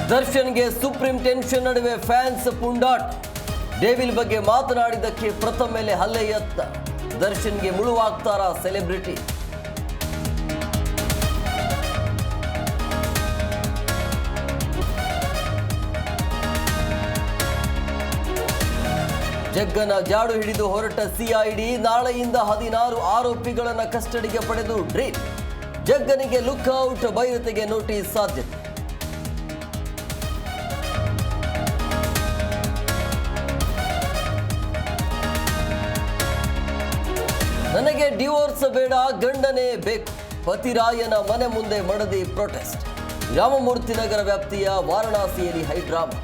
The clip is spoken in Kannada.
ದರ್ಶನ್ಗೆ ಸುಪ್ರೀಂ ಟೆನ್ಷನ್ ನಡುವೆ ಫ್ಯಾನ್ಸ್ ಪುಂಡಾಟ. ಡೇವಿಲ್ ಬಗ್ಗೆ ಮಾತನಾಡಿದ್ದಕ್ಕೆ ಪ್ರಥಮ್ ಮೇಲೆ ಹಲ್ಲೆ ಯತ್ನ. ದರ್ಶನ್ಗೆ ಮುಳುವಾಗ್ತಾರ ಸೆಲೆಬ್ರಿಟಿ. ಜಗ್ಗನ ಜಾಡು ಹಿಡಿದು ಹೊರಟ ಸಿಐಡಿ ನಾಳೆಯಿಂದ 16 ಆರೋಪಿಗಳನ್ನು ಕಸ್ಟಡಿಗೆ ಪಡೆದು ಡ್ರೀಲ್. ಜಗ್ಗನಿಗೆ ಲುಕ್ಔಟ್, ಬೈರತೆಗೆ ನೋಟಿಸ್ ಸಾಧ್ಯತೆ. ನನಗೆ ಡಿವೋರ್ಸ್ ಬೇಡ, ಗಂಡನೇ ಬೇಕು. ಪತಿರಾಯನ ಮನೆ ಮುಂದೆ ಮಡದಿ ಪ್ರೊಟೆಸ್ಟ್. ರಾಮಮೂರ್ತಿ ನಗರ ವ್ಯಾಪ್ತಿಯ ವಾರಣಾಸಿಯಲ್ಲಿ ಹೈಡ್ರಾಮಾ.